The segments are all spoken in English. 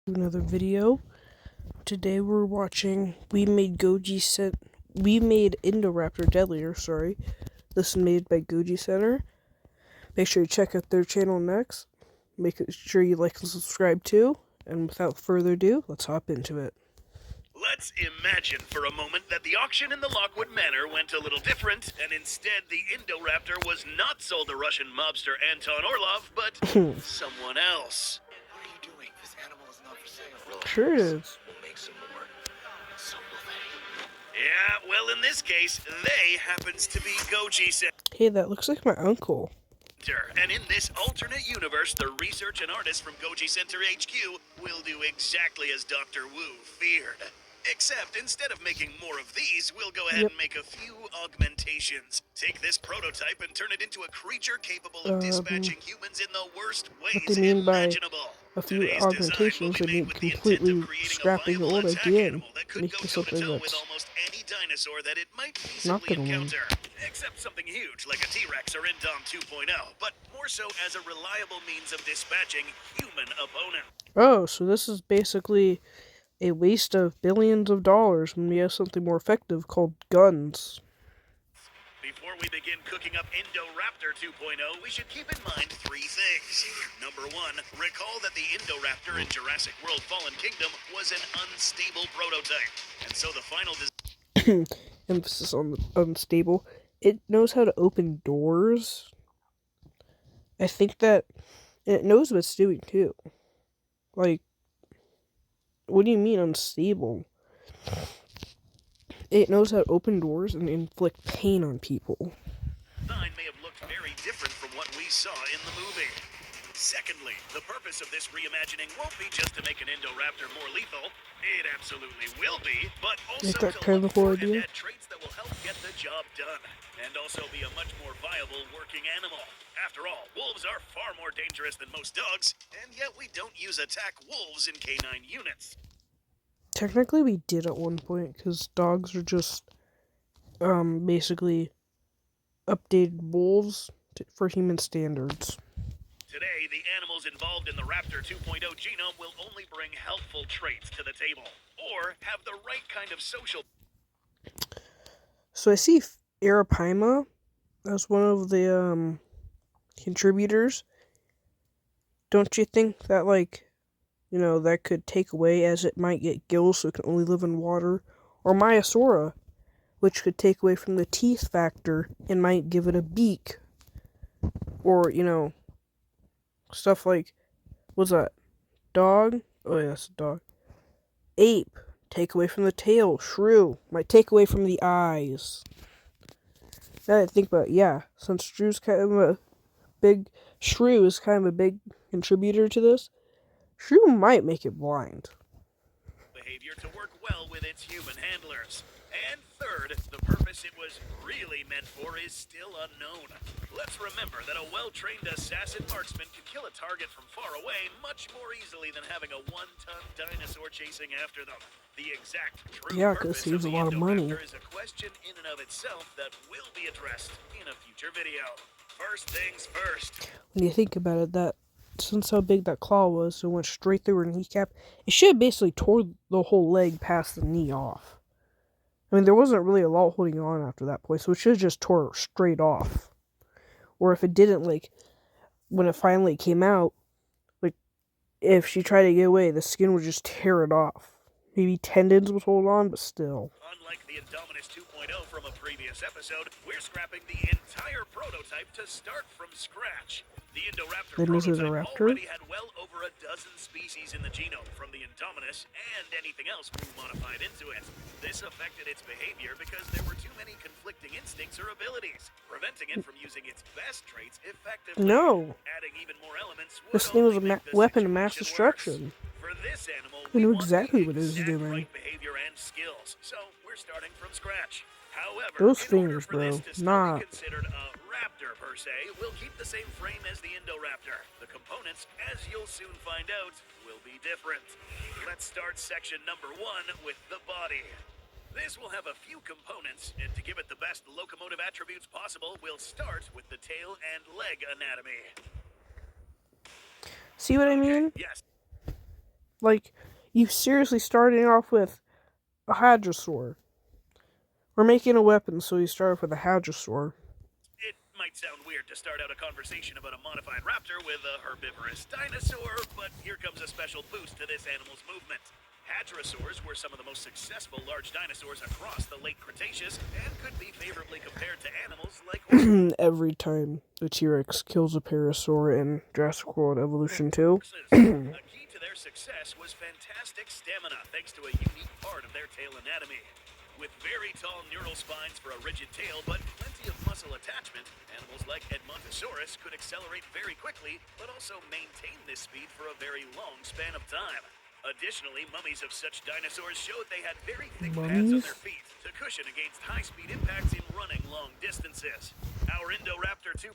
Another video. Today we're watching We Made Indoraptor Deadlier, sorry. This is made by Goji Center. Make sure you check out their channel next. Make sure you like and subscribe too. And without further ado, let's hop into it. Let's imagine for a moment that the auction in the Lockwood Manor went a little different, and instead the Indoraptor was not sold to Russian mobster Anton Orlov, but someone else. What are you doing? This animal is not for sale. Sure it is. We'll make some more. So will they. Yeah, well, in this case, they happens to be Goji Center. Hey, that looks like my uncle. And in this alternate universe, the research and artists from Goji Center HQ will do exactly as Dr. Wu feared. Except, instead of making more of these, we'll go ahead and make a few augmentations. Take this prototype and turn it into a creature capable of dispatching humans in the worst ways what they mean by imaginable. a few Today's augmentations, I mean completely scrapping the old idea and making something that's almost any dinosaur that it might not feasibly gonna win. encounter. Except something huge like a T-Rex or Indom 2.0, but more so as a reliable means of dispatching human opponents. Oh, so this is basically a waste of billions of dollars when we have something more effective called guns. Before we begin cooking up Indoraptor 2.0, we should keep in mind three things. Number one, recall that the Indoraptor in Jurassic World Fallen Kingdom was an unstable prototype, and so the final Emphasis on the unstable. It knows how to open doors. I think that it knows what it's doing too. Like, what do you mean unstable? It knows how to open doors and inflict pain on people. Design may have looked very different from what we saw in the movie. Secondly, the purpose of this reimagining won't be just to make an Indoraptor more lethal. It absolutely will be, but also Is that to kind of look the for whole and idea? add traits that will help get the job done, and also be a much more viable working animal. After all, wolves are far more dangerous than most dogs, and yet we don't use attack wolves in canine units. Technically, we did at one point, because dogs are just, basically updated wolves for human standards. Today, the animals involved in the Raptor 2.0 genome will only bring helpful traits to the table, or have the right kind of social... So I see Arapaima as one of the, contributors. Don't you think that, like, that could take away, as it might get gills so it can only live in water? Or Maiasaura, which could take away from the teeth factor and might give it a beak. Or, stuff like, what's that? Dog? Oh, yeah, that's a dog. Ape, take away from the tail. Shrew, might take away from the eyes. Now that I think about it, yeah, since Shrew is kind of a big contributor to this, Shrew might make it blind. behavior to work well with its human handlers. And third, the purpose it was really meant for is still unknown. Let's remember that a well-trained assassin marksman can kill a target from far away much more easily than having a one-ton dinosaur chasing after them. The exact true Because purpose he of saves a the lot of money. Indoraptor is a question in and of itself that will be addressed in a future video. First things first. When you think about it, that since how big that claw was, it went straight through her kneecap. It should have basically tore the whole leg past the knee off. I mean, there wasn't really a lot holding on after that point, so it should have just tore it straight off. Or if it didn't, like, when it finally came out, like, if she tried to get away, the skin would just tear it off. Maybe tendons would hold on, but still. Unlike the Indominus 2.0 from a previous episode, we're scrapping the entire prototype to start from scratch. The Indoraptor That means there's a prototype raptor? already had well over a dozen species in the genome from the Indominus and anything else Wu modified into it. This affected its behavior because there were too many conflicting instincts or abilities, preventing it from using its best traits effectively. No. Adding even more elements would This thing was a only make the weapon of mass situation worse. destruction. For this animal, I knew we want exactly the what it was exact doing. right behavior and skills, so we're starting from scratch. However, Those in order fingers, for this bro, to still not. be considered a raptor per se, we'll keep the same frame as the Indoraptor. The components, as you'll soon find out, will be different. Let's start section number 1 with the body. This will have a few components, and to give it the best locomotive attributes possible, we'll start with the tail and leg anatomy. See what I mean? Yes. Like, you seriously starting off with a hadrosaur. We're making a weapon, so you start off with a hadrosaur. It might sound weird to start out a conversation about a modified raptor with a herbivorous dinosaur, but here comes a special boost to this animal's movement. Hadrosaurs were some of the most successful large dinosaurs across the late Cretaceous and could be favorably compared to animals like Every time the T-Rex kills a parasaur in Jurassic World Evolution 2. horses. A key to their success was fantastic stamina thanks to a unique part of their tail anatomy. With very tall neural spines for a rigid tail, but plenty of muscle attachment, animals like Edmontosaurus could accelerate very quickly, but also maintain this speed for a very long span of time. Additionally, mummies of such dinosaurs showed they had very thick pads on their feet to cushion against high-speed impacts in running long distances. Our Indoraptor 2.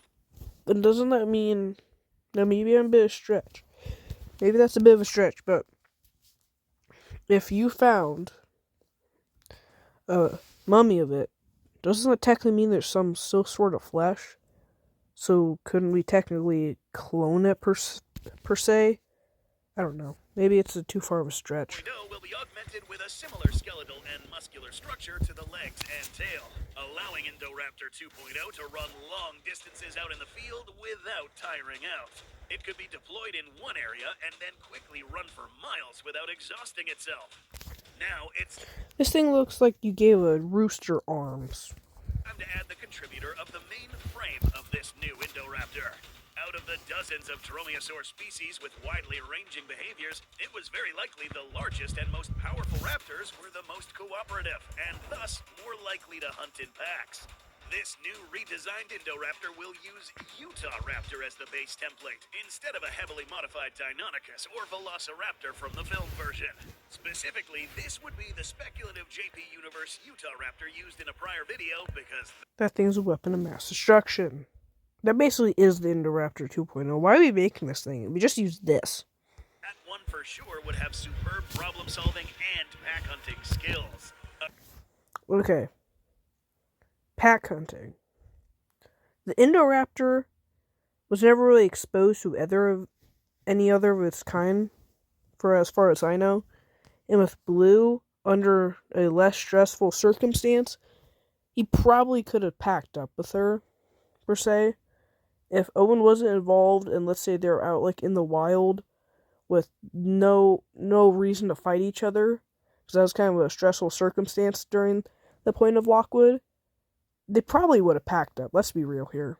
And doesn't that mean... Now, maybe I'm a bit of a stretch. Maybe that's a bit of a stretch, but... If you found a mummy of it, doesn't that technically mean there's some sort of flesh? So couldn't we technically clone it per se? I don't know. Maybe it's too far of a stretch. Will be augmented with a similar skeletal and muscular structure to the legs and tail, allowing Indoraptor 2.0 to run long distances out in the field without tiring out. It could be deployed in one area and then quickly run for miles without exhausting itself. Now it's This thing looks like you gave a rooster arms. time to add the contributor of the main frame of this new Indoraptor. Out of the dozens of Dromaeosaur species with widely ranging behaviors, it was very likely the largest and most powerful raptors were the most cooperative, and thus more likely to hunt in packs. This new redesigned Indoraptor will use Utah Raptor as the base template, instead of a heavily modified Deinonychus or Velociraptor from the film version. Specifically, this would be the speculative JP Universe Utah Raptor used in a prior video because That thing's a weapon of mass destruction. That basically is the Indoraptor 2.0. Why are we making this thing? We just use this. that one for sure would have superb problem solving and pack hunting skills. Okay. Pack hunting. The Indoraptor was never really exposed to any other of its kind, for as far as I know. And with Blue, under a less stressful circumstance, he probably could have packed up with her, per se. If Owen wasn't involved, and let's say they're out like in the wild with no reason to fight each other, because that was kind of a stressful circumstance during the point of Lockwood, they probably would have packed up. Let's be real here.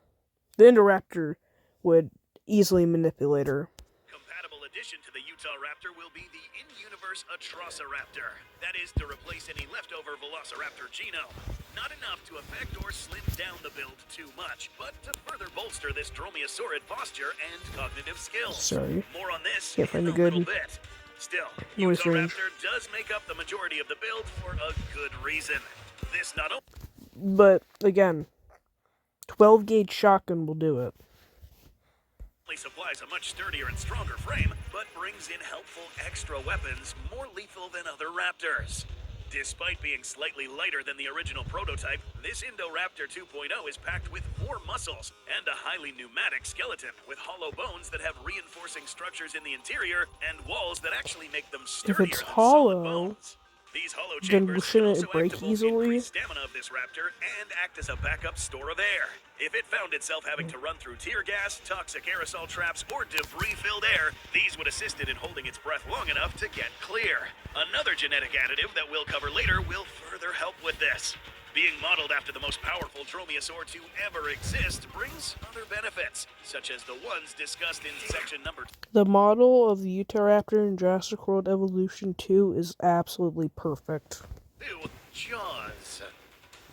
The Indoraptor would easily manipulate her. Compatible addition to the Utah Raptor will be the in-universe Atrociraptor. That is to replace any leftover Velociraptor genome. Not enough to affect or slim down the build too much, but to further bolster this dromaeosaurid posture and cognitive skills. Sorry. More on this Can't find in a a good little bit. Still, noise Utah range. Raptor does make up the majority of the build for a good reason. This not only But again, 12 gauge shotgun will do it. supplies a much sturdier and stronger frame, but brings in helpful extra weapons more lethal than other Raptors. Despite being slightly lighter than the original prototype, this Indoraptor 2.0 is packed with more muscles and a highly pneumatic skeleton with hollow bones that have reinforcing structures in the interior and walls that actually make them sturdier it's than hollow, solid bones. These hollow then chambers shouldn't can it also break act to both easily? increase stamina of this raptor and act as a backup store of air. If it found itself having to run through tear gas, toxic aerosol traps, or debris-filled air, these would assist it in holding its breath long enough to get clear. Another genetic additive that we'll cover later will further help with this. Being modeled after the most powerful dromaeosaur to ever exist brings other benefits, such as the ones discussed in section number 2. The model of the Utah Raptor in Jurassic World Evolution 2 is absolutely perfect. Jaws.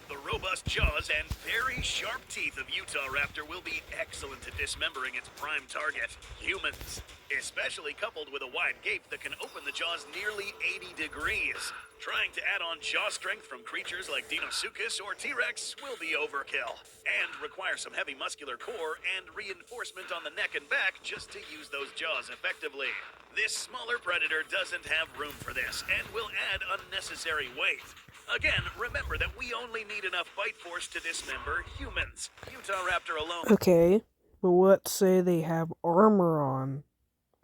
The robust jaws and very sharp teeth of Utah Raptor will be excellent at dismembering its prime target, humans, especially coupled with a wide gape that can open the jaws nearly 80 degrees. Trying to add on jaw strength from creatures like Deinosuchus or T-Rex will be overkill, and require some heavy muscular core and reinforcement on the neck and back just to use those jaws effectively. This smaller predator doesn't have room for this, and will add unnecessary weight. Again, remember that we only need enough bite force to dismember humans. Utah Raptor alone. Okay, but let's say they have armor on,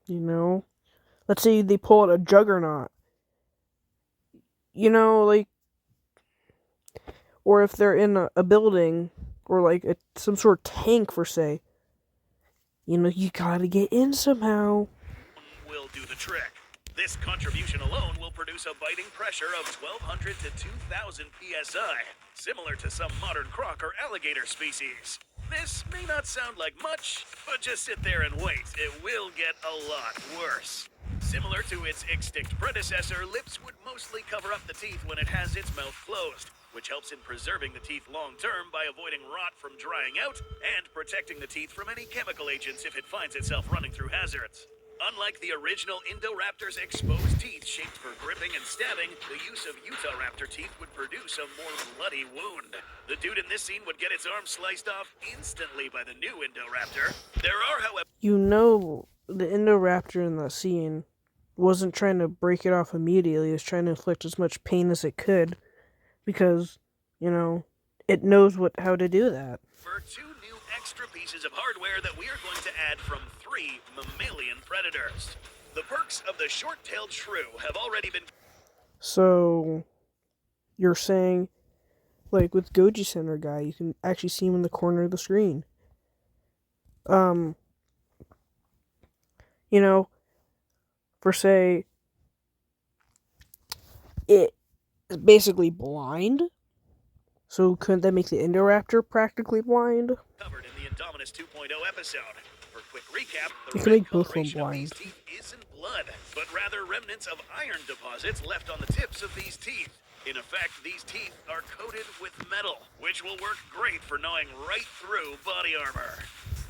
you know? let's say they pull out a juggernaut, like, or if they're in a building, or like some sort of tank, for say, you gotta get in somehow. Will do the trick. This contribution alone will produce a biting pressure of 1200 to 2000 psi, similar to some modern croc or alligator species. This may not sound like much, but just sit there and wait. It will get a lot worse. Similar to its extinct predecessor, lips would mostly cover up the teeth when it has its mouth closed, which helps in preserving the teeth long term by avoiding rot from drying out and protecting the teeth from any chemical agents if it finds itself running through hazards. Unlike the original Indoraptor's exposed teeth shaped for gripping and stabbing, the use of Utahraptor teeth would produce a more bloody wound. The dude in this scene would get its arm sliced off instantly by the new Indoraptor. There are, however... The Indoraptor in that scene wasn't trying to break it off immediately. It was trying to inflict as much pain as it could, because, it knows how to do that. For 2 new extra pieces of hardware that we are going to add from 3 mammalian predators. The perks of the short-tailed shrew have already been... So, you're saying, like with Goji Center guy, you can actually see him in the corner of the screen. For say, it is basically blind. So couldn't that make the Indoraptor practically blind? Covered in the Indominus 2.0 episode. For quick recap, You the can red make both of them coloration of blind. these teeth isn't blood, but rather remnants of iron deposits left on the tips of these teeth. In effect, these teeth are coated with metal, which will work great for gnawing right through body armor.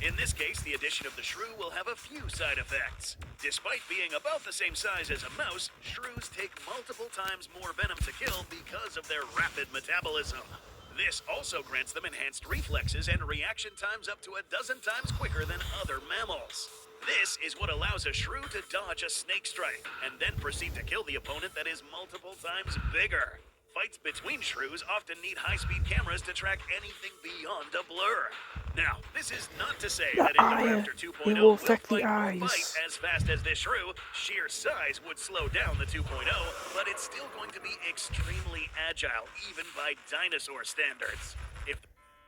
In this case, the addition of the shrew will have a few side effects. Despite being about the same size as a mouse, shrews take multiple times more venom to kill because of their rapid metabolism. This also grants them enhanced reflexes and reaction times up to 12 times quicker than other mammals. This is what allows a shrew to dodge a snake strike and then proceed to kill the opponent that is multiple times bigger. Fights between shrews often need high-speed cameras to track anything beyond a blur. Now, this is not to say that Indoraptor 2.0 it will will affect the fight or eyes. bite as fast as this shrew. Sheer size would slow down the 2.0, but it's still going to be extremely agile, even by dinosaur standards.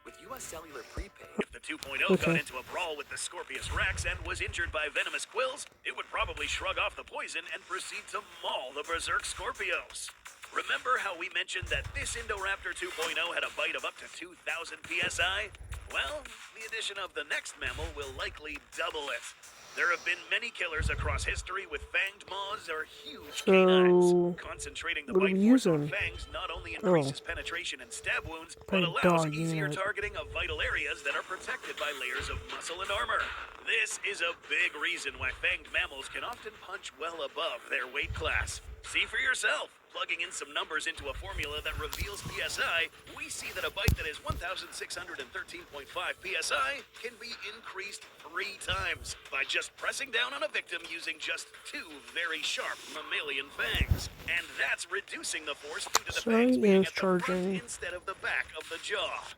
With U.S. Cellular Prepaid, if the 2.0 got into a brawl with the Scorpius Rex and was injured by venomous quills, it would probably shrug off the poison and proceed to maul the Berserk Scorpios. Remember how we mentioned that this Indoraptor 2.0 had a bite of up to 2,000 psi? Well, the addition of the next mammal will likely double it. There have been many killers across history with fanged maws or huge canines. Concentrating the bite force on fangs not only increases penetration and stab wounds, but allows easier targeting of vital areas that are protected by layers of muscle and armor. This is a big reason why fanged mammals can often punch well above their weight class. See for yourself. Plugging in some numbers into a formula that reveals PSI, we see that a bite that is 1,613.5 PSI can be increased 3 times by just pressing down on a victim using just 2 very sharp mammalian fangs. And that's reducing the force due to the fangs being at the front instead of the back of the jaw.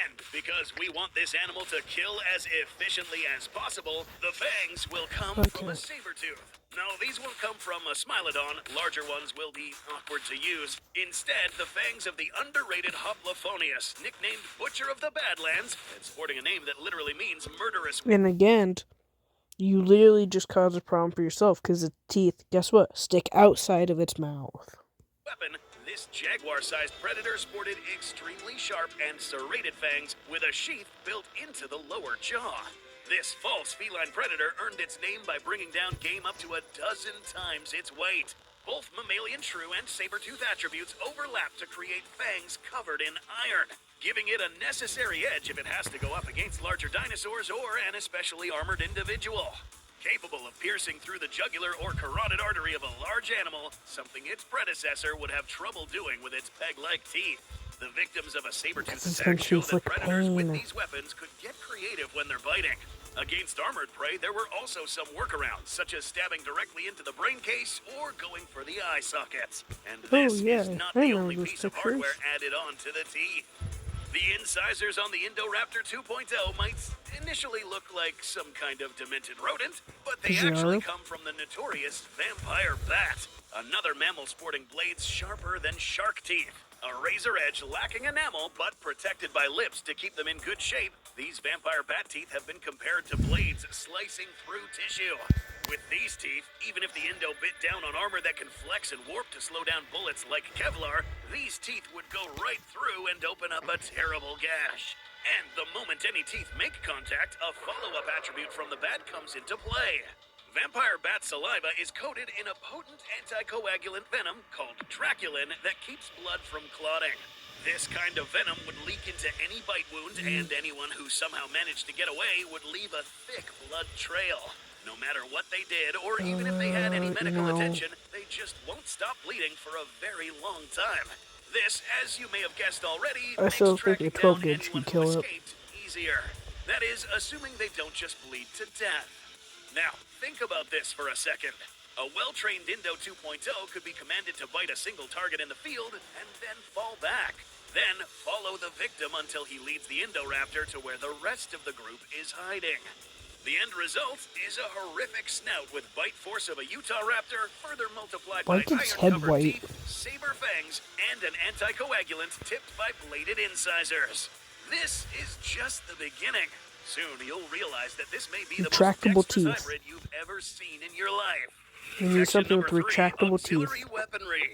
And because we want this animal to kill as efficiently as possible, the fangs will come from a saber tooth. No, these won't come from a Smilodon. Larger ones will be awkward to use. Instead, the fangs of the underrated Hoplophoneus, nicknamed Butcher of the Badlands, and sporting a name that literally means murderous. And again, you literally just caused a problem for yourself, because the teeth, guess what, stick outside of its mouth. Weapon, this jaguar-sized predator sported extremely sharp and serrated fangs with a sheath built into the lower jaw. This false feline predator earned its name by bringing down game up to 12 times its weight. Both mammalian shrew and saber-tooth attributes overlap to create fangs covered in iron, giving it a necessary edge if it has to go up against larger dinosaurs or an especially armored individual. Capable of piercing through the jugular or carotid artery of a large animal, something its predecessor would have trouble doing with its peg-like teeth. The victims of a saber-tooth attack show that predators with these weapons could get creative when they're biting. Against armored prey, there were also some workarounds, such as stabbing directly into the brain case or going for the eye sockets. And this is not the only piece of hardware added on to the teeth. The incisors on the Indoraptor 2.0 might initially look like some kind of demented rodent, but they 'Cause they actually are. come from the notorious vampire bat, another mammal sporting blades sharper than shark teeth. A razor edge lacking enamel but protected by lips to keep them in good shape, these vampire bat teeth have been compared to blades slicing through tissue. With these teeth, even if the Indo bit down on armor that can flex and warp to slow down bullets like Kevlar, these teeth would go right through and open up a terrible gash. And the moment any teeth make contact, a follow-up attribute from the bat comes into play. Vampire bat saliva is coated in a potent anticoagulant venom called Draculin that keeps blood from clotting. This kind of venom would leak into any bite wound, and anyone who somehow managed to get away would leave a thick blood trail. No matter what they did, or even if they had any medical attention, they just won't stop bleeding for a very long time. This, as you may have guessed already, I makes still think tracking a 12 down gauge anyone should who kill it. escaped easier. That is, assuming they don't just bleed to death. Now, think about this for a second. A well-trained Indo 2.0 could be commanded to bite a single target in the field and then fall back. Then follow the victim until he leads the Indoraptor to where the rest of the group is hiding. The end result is a horrific snout with bite force of a Utah raptor, further multiplied Why by did its head iron-covered white? teeth, saber fangs, and an anticoagulant tipped by bladed incisors. This is just the beginning. Soon you'll realize that this may be the most Retractable dexterous teeth. hybrid you've ever seen in your life. We need Section something with number 3, retractable teeth. auxiliary weaponry.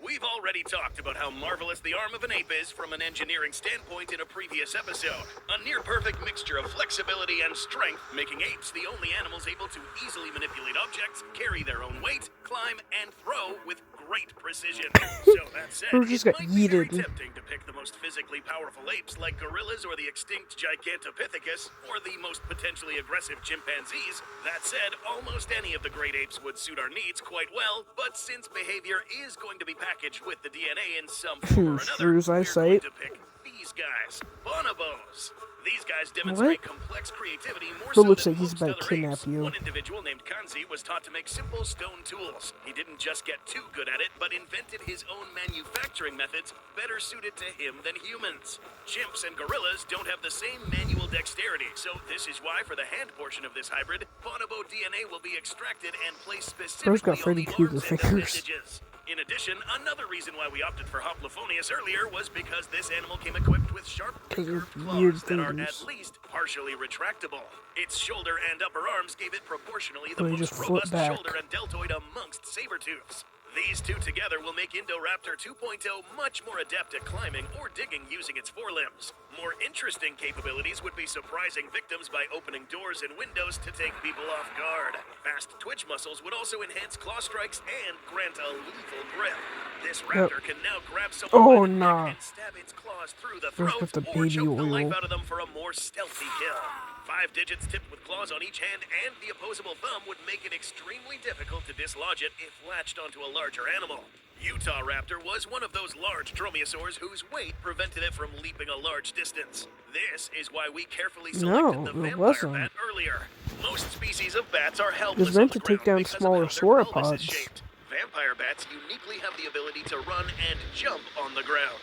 We've already talked about how marvelous the arm of an ape is from an engineering standpoint in a previous episode. A near-perfect mixture of flexibility and strength, making apes the only animals able to easily manipulate objects, carry their own weight, climb, and throw with great precision. So that said, Who just it got might be very yeeted? tempting to pick the most physically powerful apes like gorillas or the extinct Gigantopithecus, or the most potentially aggressive chimpanzees. That said, almost any of the great apes would suit our needs quite well, but since behavior is going to be packaged with the DNA in some form or another, Shrews we're eyesight. going to pick these guys, bonobos. These guys demonstrate What? complex creativity more Bro so looks than like he's most about to other kidnap apes. you. One individual named Kanzi was taught to make simple stone tools. He didn't just get too good at it, but invented his own manufacturing methods better suited to him than humans. Chimps and gorillas don't have the same manual dexterity, so this is why for the hand portion of this hybrid, bonobo DNA will be extracted and placed Bro's got specifically on Freddy the Krueger arms and fingers. appendages. In addition, another reason why we opted for Hoplophoneus earlier was because this animal came equipped with sharp, 'Cause of recurved weird claws that are fingers. at least partially retractable. Its shoulder and upper arms gave it proportionally the They most just flip robust back. shoulder and deltoid amongst saber-tooths. These two together will make Indoraptor 2.0 much more adept at climbing or digging using its forelimbs. More interesting capabilities would be surprising victims by opening doors and windows to take people off guard. Fast twitch muscles would also enhance claw strikes and grant a lethal grip. This raptor can now grab someone Oh, by the nah. neck and stab its claws through the Bro's throat got the or baby choke the oil. life out of them for a more stealthy kill. 5 digits tipped with claws on each hand and the opposable thumb would make it extremely difficult to dislodge it if latched onto a larger animal. Utah raptor was one of those large dromaeosaurs whose weight prevented it from leaping a large distance. This is why we carefully selected the No, it vampire wasn't. bat earlier. Most species of bats are It helpless was meant on the to take ground down because of smaller how their pelvis is sauropods. shaped. Vampire bats uniquely have the ability to run and jump on the ground.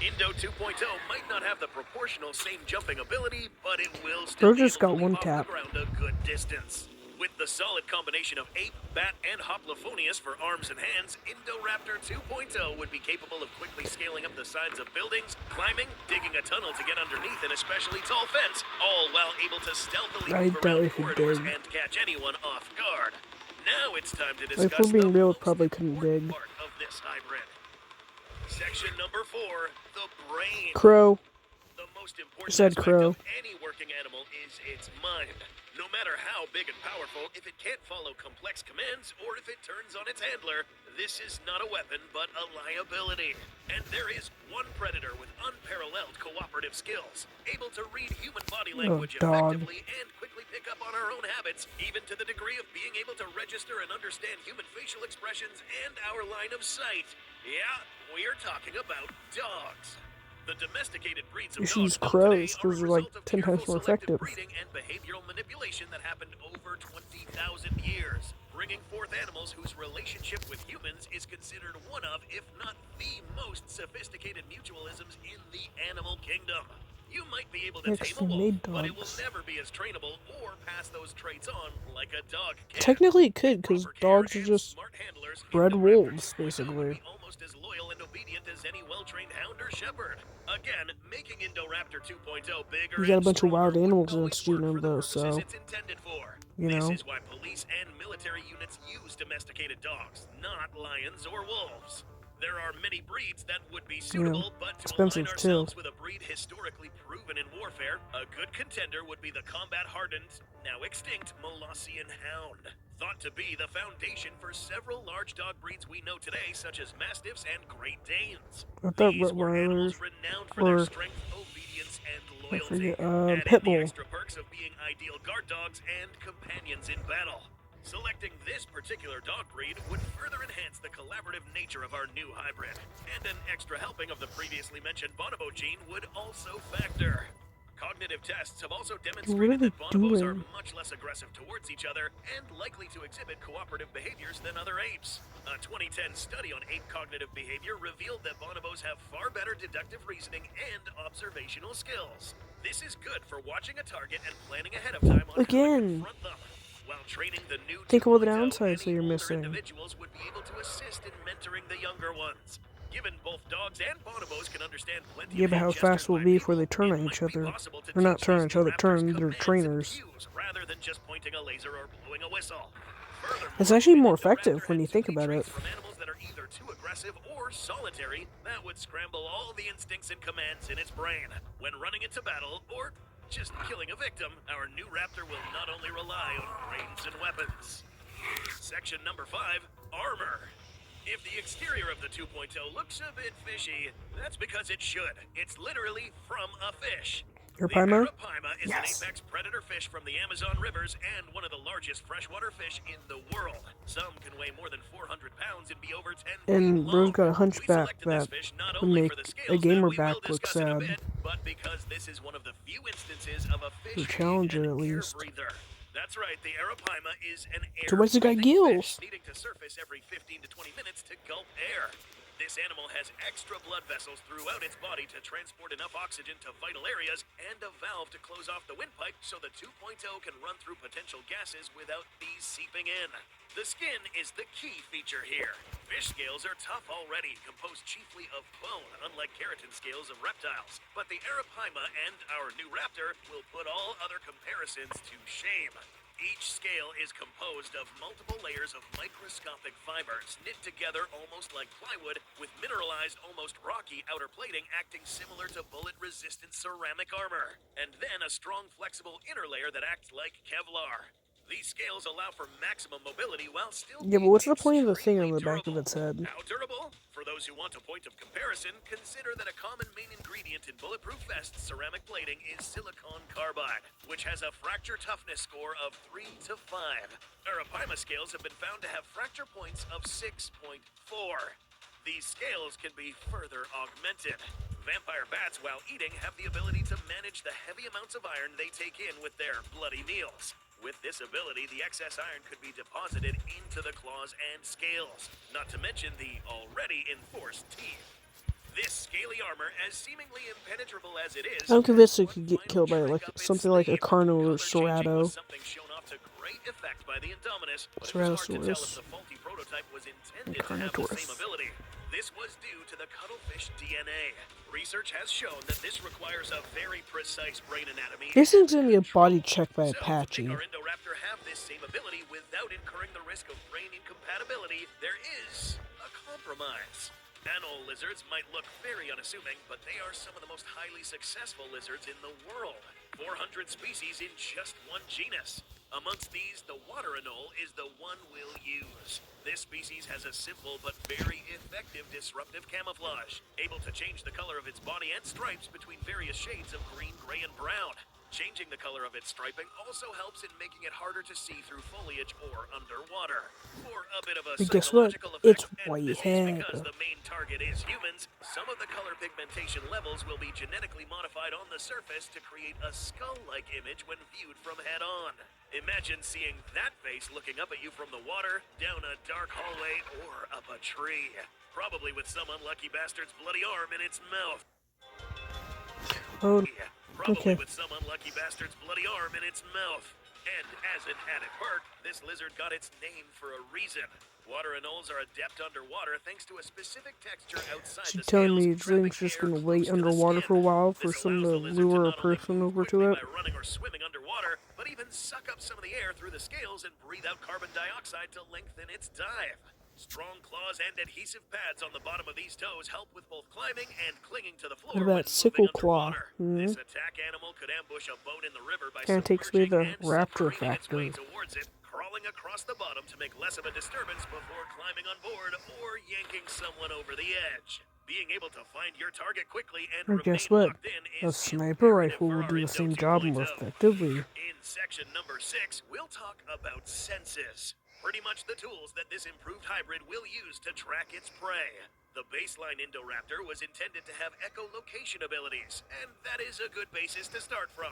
Indo 2.0 might not have the proportional same jumping ability, but it will still Bro be just able got to one leap off tap. the ground a good distance. With the solid combination of ape, bat, and Hoplophoneus for arms and hands, Indoraptor 2.0 would be capable of quickly scaling up the sides of buildings, climbing, digging a tunnel to get underneath an especially tall fence, all while able to stealthily I move doubt around if it corridors did. and catch anyone off guard. Now it's time to If discuss we're being the real, it most probably couldn't important dig. part of this hybrid. Section number 4, the brain. Crow. The most important Said aspect crow. of any working animal is its mind. No matter how big and powerful, if it can't follow complex commands or if it turns on its handler, this is not a weapon but a liability. And there is one predator with unparalleled cooperative skills, able to read human body language dog. effectively and quickly pick up on her own habits, even to the degree of being able to register and understand human facial expressions and our line of sight. Yeah, we're talking about dogs. The domesticated breeds of You should dogs use known crows, today are those a are like result of 10 times careful more selective effective. breeding and behavioral manipulation that happened over 20,000 years, bringing forth animals whose relationship with humans is considered one of, if not the most sophisticated mutualisms in the animal kingdom. might be able to Yeah, tame 'cause a they wolf, made but it will dogs. never be as trainable or pass those traits on like a dog can. Technically, it could, With because proper care dogs are and just smart handlers, bred Indoraptor wolves, 2.0 would basically. be almost as loyal and obedient as any well-trained hound or shepherd. Again, making Indoraptor 2.0 bigger You got a and bunch of wild stronger wouldn't animals always against you, work for the though, purposes so, it's intended for. you This know. is why police and military units use domesticated dogs, not lions or wolves. There are many breeds that would be Yeah. suitable, but to align Expensive, too. ourselves with a breed historically proven in warfare, a good contender would be the combat-hardened, now extinct Molossian Hound. Thought to be the foundation for several large dog breeds we know today, such as Mastiffs and Great Danes. I thought These were Rottweilers, animals renowned for their or, strength, obedience, and I loyalty, forget, adding the Pitbull. extra perks of being ideal guard dogs and companions in battle. Selecting this particular dog breed would further enhance the collaborative nature of our new hybrid, and an extra helping of the previously mentioned bonobo gene would also factor. Cognitive tests have also What are demonstrated they that bonobos are doing? much less aggressive towards each other and likely to exhibit cooperative behaviors than other apes. A 2010 study on ape cognitive behavior revealed that bonobos have far better deductive reasoning and observational skills. This is good for watching a target and planning ahead of time on how to Again, confront them. While training the new think of all the 2.0, downsides that any you're older missing. individuals would be able to assist in mentoring the younger ones. Given both dogs and bonobos can understand plenty Yeah, of but hand how gestures fast will by it be before people, they turn it on each might be other? possible to Or not teach turn these on each new other, raptors turn their commands and trainers. cues rather than just pointing a laser or blowing a whistle. It's Furthermore, actually if an more indoraptor effective when had you too think many about it. traits from animals that are either too aggressive or solitary, that would scramble all the instincts and commands in its brain. When running into battle, or just killing a victim, our new raptor will not only rely on brains and weapons. Section number 5, armor. If the exterior of the 2.0 looks a bit fishy, that's because it should. It's literally from a fish. Your The Pymo? arapaima is an Yes. apex predator fish from the Amazon rivers and one of the largest freshwater fish in the world. Some can weigh more than 400 pounds and be over 10 feet And bro's long. got a We hunchback selected this that fish not would only make for the a scales that gamer we will back look discuss in a sad. bit, but because this is one of the few instances of a Or fish being an challenger, at air least. breather. That's right, the arapaima is an So why's it got air-breathing fish, gills? needing to surface every 15 to 20 minutes to gulp air. This animal has extra blood vessels throughout its body to transport enough oxygen to vital areas and a valve to close off the windpipe so the 2.0 can run through potential gases without these seeping in. The skin is the key feature here. Fish scales are tough already, composed chiefly of bone, unlike keratin scales of reptiles. But the arapaima and our new raptor will put all other comparisons to shame. Each scale is composed of multiple layers of microscopic fibers knit together almost like plywood, with mineralized, almost rocky outer plating acting similar to bullet-resistant ceramic armor, and then a strong, flexible inner layer that acts like Kevlar. These scales allow for maximum mobility while still Yeah, but being what's the point of the thing on extremely the back of durable. its head? How durable? For those who want a point of comparison, consider that a common main ingredient in bulletproof vests ceramic plating is silicon carbide, which has a fracture toughness score of 3 to 5. Arapaima scales have been found to have fracture points of 6.4. These scales can be further augmented. Vampire bats, while eating, have the ability to manage the heavy amounts of iron they take in with their bloody meals. With this ability, the excess iron could be deposited into the claws and scales, not to mention the already enforced teeth. This scaly armor, as seemingly impenetrable as it is, I'm convinced has it one could get final killed by trick like up its something like a sleeve. Carno or Color changing was Cerrado. something shown off to great effect by the Indominus, but it was hard to tell if Ceratosaurus. the faulty prototype was And intended to have the same Carnotaurus. ability. This was due to the cuttlefish DNA. Research has shown that this requires a very precise brain anatomy This and thing's gonna be a control. body check by So, to make Apache. our Indoraptor have this same ability without incurring the risk of brain incompatibility, there is a compromise. Animal lizards might look very unassuming, but they are some of the most highly successful lizards in the world. 400 species in just one genus. Amongst these, the water anole is the one we'll use. This species has a simple but very effective disruptive camouflage, able to change the color of its body and stripes between various shades of green, gray, and brown. Changing the color of its striping also helps in making it harder to see through foliage or underwater. For a bit of a But guess what? psychological It's effect, and this is whitehead. because the main target is humans, some of the color pigmentation levels will be genetically modified on the surface to create a skull-like image when viewed from head-on. Imagine seeing that face looking up at you from the water, down a dark hallway, or up a tree. Probably with some unlucky bastard's bloody arm in its mouth. Oh, probably with some unlucky bastard's bloody arm in its mouth. And as an added perk, this lizard got its name for a reason. Water anoles are adept underwater thanks to a specific texture outside She's the telling scales, me this trapping thing's just air gonna close wait to the underwater skin. for a while for This some allows to the lizard to lure a not only person move over to quickly it. by running or swimming underwater, but even suck up some of the air through the scales and breathe out carbon dioxide to lengthen its dive. Strong claws and adhesive pads on the bottom of these toes help with both climbing and clinging to the What floor when about moving sickle claw? underwater. This attack animal could ambush a boat in the river by Kind of takes away submerging the and raptor submarining its way factor. towards it, crawling across the bottom to make less of a disturbance before climbing on board or yanking someone over the edge. Being able to find your target quickly and Or guess remain what? locked in A is sniper imperative rifle for will our do the Indo same job 2.0. more effectively. In section number 6, we'll talk about senses. Pretty much the tools that this improved hybrid will use to track its prey. The baseline Indoraptor was intended to have echolocation abilities, and that is a good basis to start from.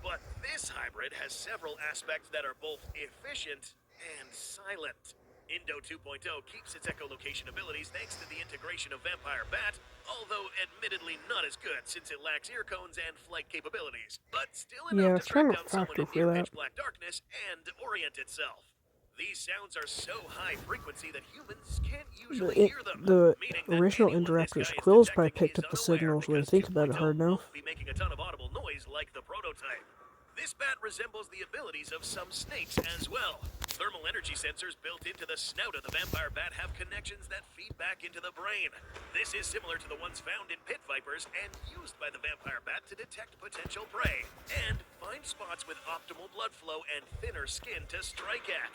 But this hybrid has several aspects that are both efficient and silent. Indo 2.0 keeps its echolocation abilities thanks to the integration of Vampire Bat, although admittedly not as good since it lacks ear cones and flight capabilities, but still enough Yeah, to it's track kind of down a someone factor in for near that. pitch black darkness and orient itself. These sounds are so high frequency that humans can't usually hear them, The meaning that original anyone this Indoraptor's guy is quills probably detecting picked is up the unaware signals when you because think 2.0 about it hard enough. won't be making a ton of audible noise like the prototype. This bat resembles the abilities of some snakes as well. Thermal energy sensors built into the snout of the vampire bat have connections that feed back into the brain. This is similar to the ones found in pit vipers and used by the vampire bat to detect potential prey and find spots with optimal blood flow and thinner skin to strike at.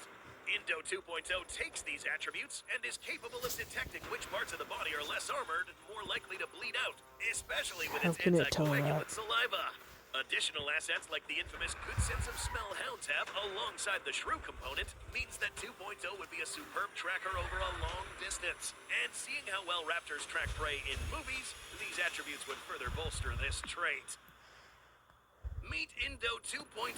Indo 2.0 takes these attributes and is capable of detecting which parts of the body are less armored and more likely to bleed out, especially with How its can it tell that? anticoagulant saliva. Additional assets like the infamous good sense of smell hounds have alongside the shrew component means that 2.0 would be a superb tracker over a long distance. And seeing how well raptors track prey in movies, these attributes would further bolster this trait. Meet Indo 2.0,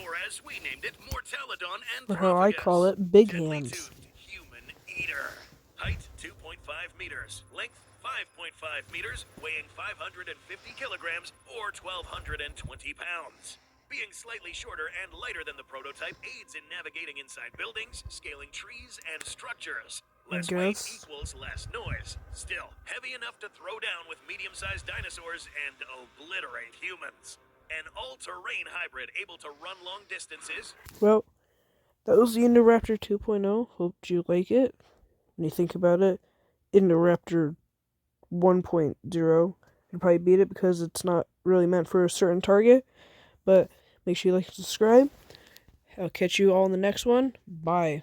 or as we named it, Mortalodon Or how I call Anthrophagus. it, big Deadly hands. toothed human eater. Height 2.5 meters. Length 5.5 meters, weighing 550 kilograms or 1,220 pounds. Being slightly shorter and lighter than the prototype aids in navigating inside buildings, scaling trees, and structures. I Less weight guess. equals less noise. Still, heavy enough to throw down with medium-sized dinosaurs and obliterate humans. An all-terrain hybrid able to run long distances. Well, that was the Indoraptor 2.0. Hope you like it. When you think about it, Indoraptor 1.0, you'd probably beat it because it's not really meant for a certain target. But make sure you like and subscribe. I'll catch you all in the next one. Bye.